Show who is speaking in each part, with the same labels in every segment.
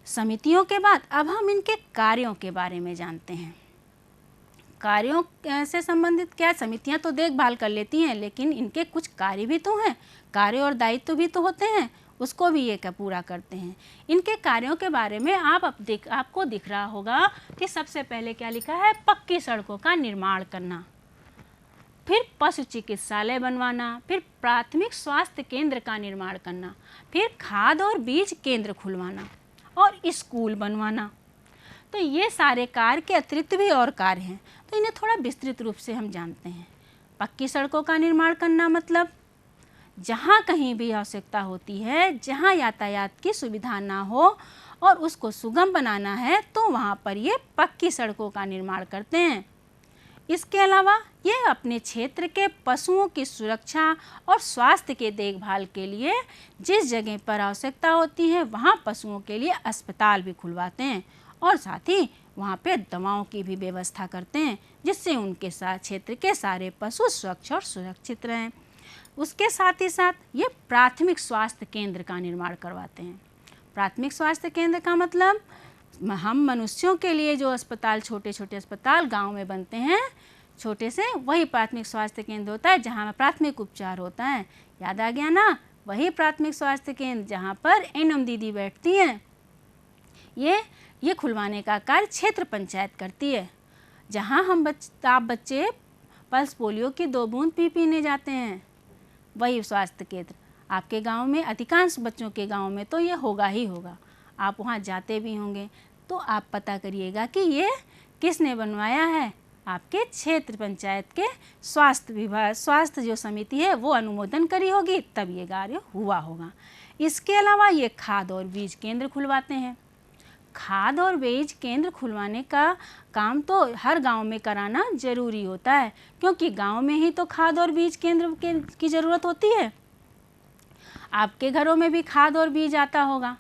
Speaker 1: समितियों के बाद अब हम इनके कार्यों के बारे में जानते हैं। कार्यों से संबंधित क्या, समितियां तो देखभाल कर लेती हैं, लेकिन इनके कुछ कार्य भी तो हैं, कार्य और दायित्व भी तो होते हैं, उसको भी ये पूरा करते हैं। इनके कार्यों के बारे में आपको दिख रहा होगा कि सबसे पहले क्या लिखा है, पक्की सड़कों का निर्माण करना, फिर पशु चिकित्सालय बनवाना, फिर प्राथमिक स्वास्थ्य केंद्र का निर्माण करना, फिर खाद और बीज केंद्र खुलवाना और स्कूल बनवाना। तो ये सारे कार्य के अतिरिक्त भी और कार्य हैं, तो इन्हें थोड़ा विस्तृत रूप से हम जानते हैं। पक्की सड़कों का निर्माण करना मतलब जहाँ कहीं भी आवश्यकता होती है, जहाँ यातायात की सुविधा ना हो और उसको सुगम बनाना है, तो वहाँ पर ये पक्की सड़कों का निर्माण करते हैं। इसके अलावा ये अपने क्षेत्र के पशुओं की सुरक्षा और स्वास्थ्य के देखभाल के लिए जिस जगह पर आवश्यकता होती है वहाँ पशुओं के लिए अस्पताल भी खुलवाते हैं और साथ ही वहाँ पे दवाओं की भी व्यवस्था करते हैं, जिससे उनके साथ क्षेत्र के सारे पशु स्वच्छ और सुरक्षित रहें। उसके साथ ही साथ ये प्राथमिक स्वास्थ्य केंद्र का निर्माण करवाते हैं। प्राथमिक स्वास्थ्य केंद्र का मतलब हम मनुष्यों के लिए जो अस्पताल, छोटे छोटे अस्पताल गांव में बनते हैं छोटे से, वही प्राथमिक स्वास्थ्य केंद्र होता है जहां प्राथमिक उपचार होता है। याद आ गया ना, वही प्राथमिक स्वास्थ्य केंद्र जहां पर एनएम दीदी बैठती हैं। ये खुलवाने का कार्य क्षेत्र पंचायत करती है, जहां आप बच्चे पल्स पोलियो की 2 बूंद पीने जाते हैं, वही स्वास्थ्य केंद्र आपके गांव में, अधिकांश बच्चों के गांव में तो ये होगा ही होगा। आप वहाँ जाते भी होंगे, तो आप पता करिएगा कि ये किसने बनवाया है, आपके क्षेत्र पंचायत के स्वास्थ्य विभाग, स्वास्थ्य जो समिति है वो अनुमोदन करी होगी, तब ये कार्य हुआ होगा। इसके अलावा ये खाद और बीज केंद्र खुलवाते हैं। खाद और बीज केंद्र खुलवाने का काम तो हर गांव में कराना जरूरी होता है, क्योंकि गांव में ही तो खाद और बीज केंद्र की ज़रूरत होती है। आपके घरों में भी खाद और बीज आता होगा,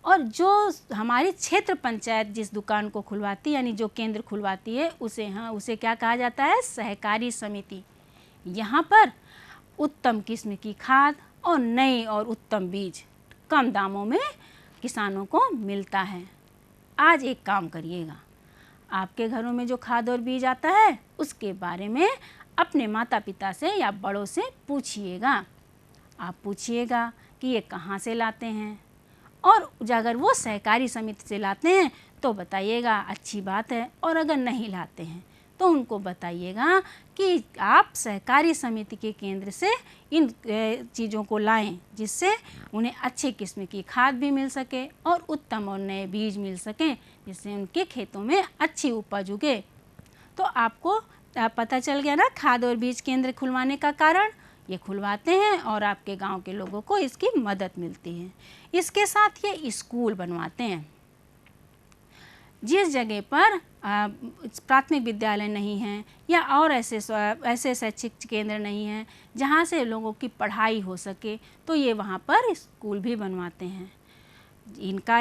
Speaker 1: और जो हमारी क्षेत्र पंचायत जिस दुकान को खुलवाती है, यानी जो केंद्र खुलवाती है, उसे क्या कहा जाता है, सहकारी समिति। यहाँ पर उत्तम किस्म की खाद और नए और उत्तम बीज कम दामों में किसानों को मिलता है। आज एक काम करिएगा, आपके घरों में जो खाद और बीज आता है उसके बारे में अपने माता पिता से या बड़ों से पूछिएगा। आप पूछिएगा कि ये कहाँ से लाते हैं, और अगर वो सहकारी समिति से लाते हैं तो बताइएगा, अच्छी बात है, और अगर नहीं लाते हैं तो उनको बताइएगा कि आप सहकारी समिति के केंद्र से इन चीज़ों को लाएं, जिससे उन्हें अच्छे किस्म की खाद भी मिल सके और उत्तम और नए बीज मिल सकें, जिससे उनके खेतों में अच्छी उपज उगे। तो आपको पता चल गया ना खाद और बीज केंद्र खुलवाने का कारण। ये खुलवाते हैं और आपके गांव के लोगों को इसकी मदद मिलती है। इसके साथ ये स्कूल बनवाते हैं। जिस जगह पर प्राथमिक विद्यालय नहीं है या और ऐसे शैक्षिक केंद्र नहीं हैं जहाँ से लोगों की पढ़ाई हो सके, तो ये वहाँ पर स्कूल भी बनवाते हैं। इनका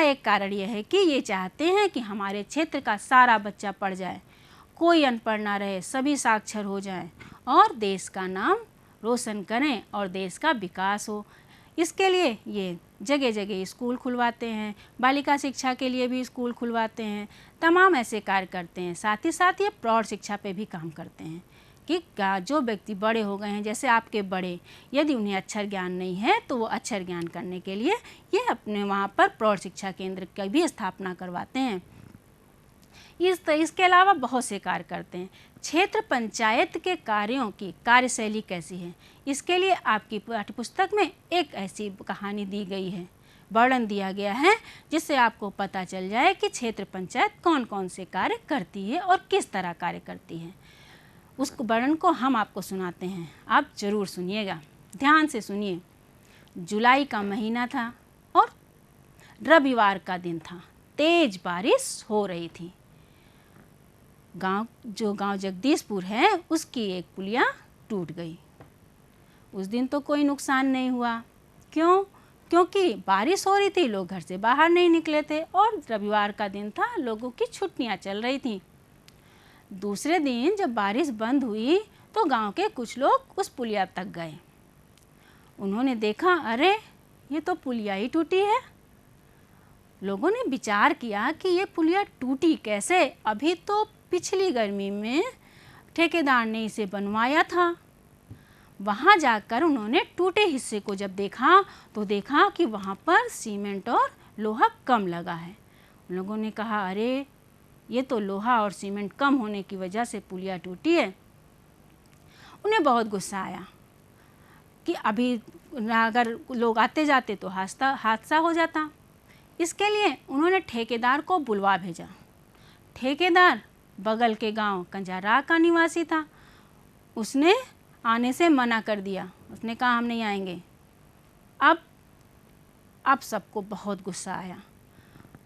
Speaker 1: एक कारण यह है कि ये चाहते हैं कि हमारे क्षेत्र का सारा बच्चा पढ़ जाए, कोई अनपढ़ ना रहे, सभी साक्षर हो जाएं और देश का नाम रोशन करें और देश का विकास हो। इसके लिए ये जगह जगह स्कूल खुलवाते हैं, बालिका शिक्षा के लिए भी स्कूल खुलवाते हैं, तमाम ऐसे कार्य करते हैं। साथ ही साथ ये प्रौढ़ शिक्षा पे भी काम करते हैं कि जो व्यक्ति बड़े हो गए हैं, जैसे आपके बड़े, यदि उन्हें अक्षर ज्ञान नहीं है तो वो अक्षर ज्ञान करने के लिए ये अपने वहाँ पर प्रौढ़ शिक्षा केंद्र की भी स्थापना करवाते हैं। इसके अलावा बहुत से कार्य करते हैं। क्षेत्र पंचायत के कार्यों की कार्यशैली कैसी है, इसके लिए आपकी पाठ्यपुस्तक में एक ऐसी कहानी दी गई है, वर्णन दिया गया है, जिससे आपको पता चल जाए कि क्षेत्र पंचायत कौन कौन से कार्य करती है और किस तरह कार्य करती है। उस वर्णन को हम आपको सुनाते हैं, आप ज़रूर सुनिएगा, ध्यान से सुनिए। जुलाई का महीना था और रविवार का दिन था। तेज बारिश हो रही थी। गांव जगदीशपुर है, उसकी एक पुलिया टूट गई। उस दिन तो कोई नुकसान नहीं हुआ। क्यों? क्योंकि बारिश हो रही थी, लोग घर से बाहर नहीं निकले थे और रविवार का दिन था, लोगों की छुट्टियां चल रही थी। दूसरे दिन जब बारिश बंद हुई तो गांव के कुछ लोग उस पुलिया तक गए। उन्होंने देखा, अरे ये तो पुलिया ही टूटी है, लोगों ने विचार किया कि ये पुलिया टूटी कैसे। अभी तो पिछली गर्मी में ठेकेदार ने इसे बनवाया था। वहाँ जाकर उन्होंने टूटे हिस्से को जब देखा तो देखा कि वहाँ पर सीमेंट और लोहा कम लगा है। उन लोगों ने कहा, अरे ये तो लोहा और सीमेंट कम होने की वजह से पुलिया टूटी है। उन्हें बहुत गुस्सा आया कि अभी अगर लोग आते जाते तो हादसा हो जाता। इसके लिए उन्होंने ठेकेदार को बुलवा भेजा। ठेकेदार बगल के गांव कंजारा का निवासी था। उसने आने से मना कर दिया। उसने कहा, हम नहीं आएंगे। अब सबको बहुत गुस्सा आया।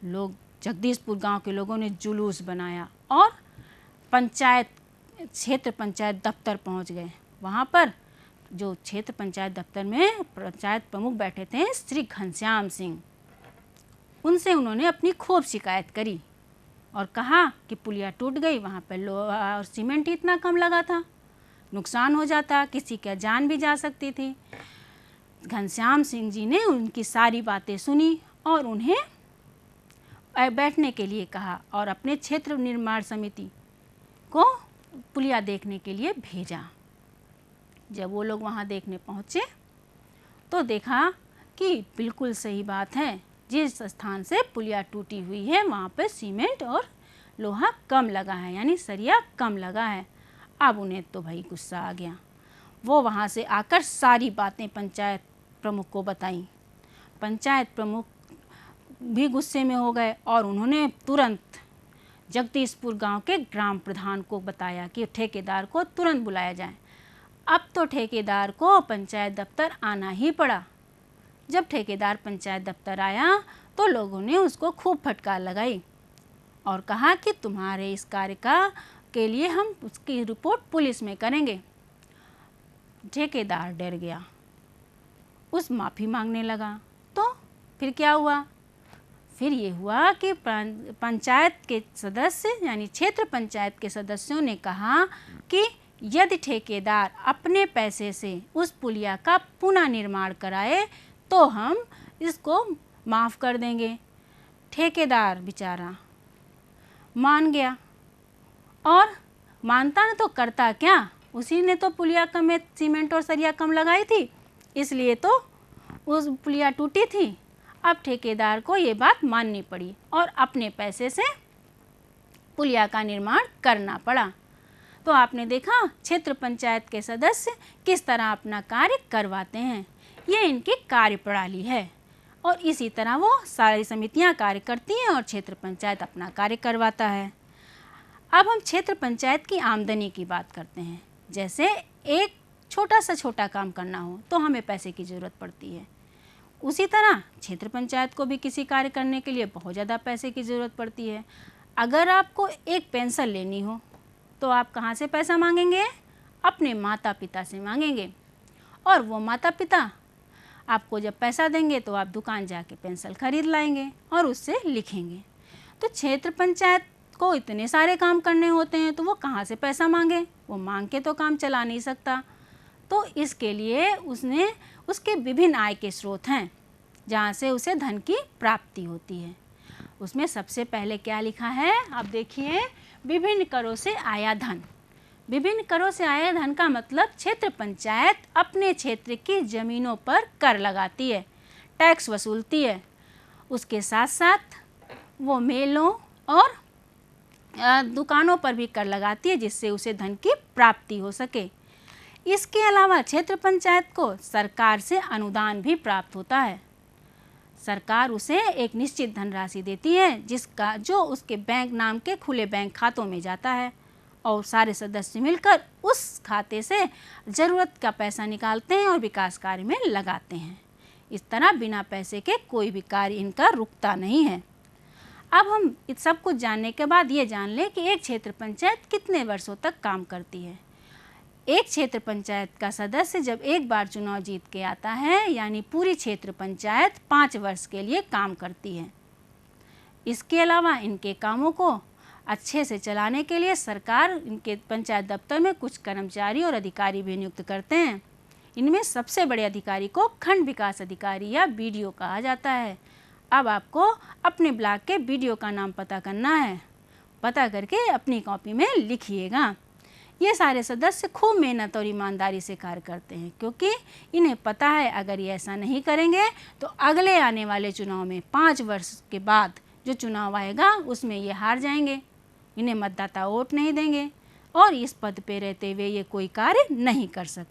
Speaker 1: लोग जगदीशपुर गांव के लोगों ने जुलूस बनाया और क्षेत्र पंचायत दफ्तर पहुंच गए। वहां पर जो क्षेत्र पंचायत दफ्तर में पंचायत प्रमुख बैठे थे श्री घनश्याम सिंह, उनसे उन्होंने अपनी खूब शिकायत करी और कहा कि पुलिया टूट गई, वहाँ पर लोहा और सीमेंट ही इतना कम लगा था, नुकसान हो जाता, किसी का जान भी जा सकती थी। घनश्याम सिंह जी ने उनकी सारी बातें सुनी और उन्हें बैठने के लिए कहा और अपने क्षेत्र निर्माण समिति को पुलिया देखने के लिए भेजा। जब वो लोग वहाँ देखने पहुँचे तो देखा कि बिल्कुल सही बात है, जिस स्थान से पुलिया टूटी हुई है वहाँ पे सीमेंट और लोहा कम लगा है, यानी सरिया कम लगा है। अब उन्हें तो भाई गुस्सा आ गया। वो वहाँ से आकर सारी बातें पंचायत प्रमुख को बताई। पंचायत प्रमुख भी गुस्से में हो गए और उन्होंने तुरंत जगदीशपुर गांव के ग्राम प्रधान को बताया कि ठेकेदार को तुरंत बुलाया जाए। अब तो ठेकेदार को पंचायत दफ्तर आना ही पड़ा। जब ठेकेदार पंचायत दफ्तर आया तो लोगों ने उसको खूब फटकार लगाई और कहा कि तुम्हारे इस कार्य के लिए हम उसकी रिपोर्ट पुलिस में करेंगे। ठेकेदार डर गया, उस माफ़ी मांगने लगा। तो फिर क्या हुआ? फिर ये हुआ कि पंचायत के सदस्य यानी क्षेत्र पंचायत के सदस्यों ने कहा कि यदि ठेकेदार अपने पैसे से उस पुलिया का पुनः निर्माण कराए तो हम इसको माफ़ कर देंगे। ठेकेदार बेचारा मान गया और मानता न तो करता क्या, उसी ने तो पुलिया का में सीमेंट और सरिया कम लगाई थी, इसलिए तो उस पुलिया टूटी थी। अब ठेकेदार को ये बात माननी पड़ी और अपने पैसे से पुलिया का निर्माण करना पड़ा। तो आपने देखा क्षेत्र पंचायत के सदस्य किस तरह अपना कार्य करवाते हैं, ये इनकी कार्यप्रणाली है और इसी तरह वो सारी समितियां कार्य करती हैं और क्षेत्र पंचायत अपना कार्य करवाता है। अब हम क्षेत्र पंचायत की आमदनी की बात करते हैं। जैसे एक छोटा काम करना हो तो हमें पैसे की ज़रूरत पड़ती है, उसी तरह क्षेत्र पंचायत को भी किसी कार्य करने के लिए बहुत ज़्यादा पैसे की ज़रूरत पड़ती है। अगर आपको एक पेंशन लेनी हो तो आप कहाँ से पैसा मांगेंगे? अपने माता पिता से मांगेंगे और वो माता पिता आपको जब पैसा देंगे तो आप दुकान जाके पेंसिल खरीद लाएंगे और उससे लिखेंगे। तो क्षेत्र पंचायत को इतने सारे काम करने होते हैं तो वो कहाँ से पैसा मांगे? वो मांग के तो काम चला नहीं सकता। तो इसके लिए उसके विभिन्न आय के स्रोत हैं जहाँ से उसे धन की प्राप्ति होती है। उसमें सबसे पहले क्या लिखा है, आप देखिए, विभिन्न करों से आया धन। विभिन्न करों से आया धन का मतलब क्षेत्र पंचायत अपने क्षेत्र की ज़मीनों पर कर लगाती है, टैक्स वसूलती है। उसके साथ साथ वो मेलों और दुकानों पर भी कर लगाती है जिससे उसे धन की प्राप्ति हो सके। इसके अलावा क्षेत्र पंचायत को सरकार से अनुदान भी प्राप्त होता है। सरकार उसे एक निश्चित धनराशि देती है जिसका जो उसके बैंक नाम के खुले बैंक खातों में जाता है और सारे सदस्य मिलकर उस खाते से ज़रूरत का पैसा निकालते हैं और विकास कार्य में लगाते हैं। इस तरह बिना पैसे के कोई भी कार्य इनका रुकता नहीं है। अब हम इस सब कुछ जानने के बाद ये जान लें कि एक क्षेत्र पंचायत कितने वर्षों तक काम करती है। एक क्षेत्र पंचायत का सदस्य जब एक बार चुनाव जीत के आता है यानी पूरी क्षेत्र पंचायत 5 वर्ष के लिए काम करती है। इसके अलावा इनके कामों को अच्छे से चलाने के लिए सरकार इनके पंचायत दफ्तर में कुछ कर्मचारी और अधिकारी भी नियुक्त करते हैं। इनमें सबसे बड़े अधिकारी को खंड विकास अधिकारी या BDO कहा जाता है। अब आपको अपने ब्लॉक के बीडीओ का नाम पता करना है। पता करके अपनी कॉपी में लिखिएगा। ये सारे सदस्य खूब मेहनत और ईमानदारी से कार्य करते हैं, क्योंकि इन्हें पता है अगर ये ऐसा नहीं करेंगे तो अगले आने वाले चुनाव में 5 वर्ष के बाद जो चुनाव आएगा उसमें ये हार जाएंगे, इन्हें मतदाता वोट नहीं देंगे और इस पद पे रहते हुए ये कोई कार्य नहीं कर सकते।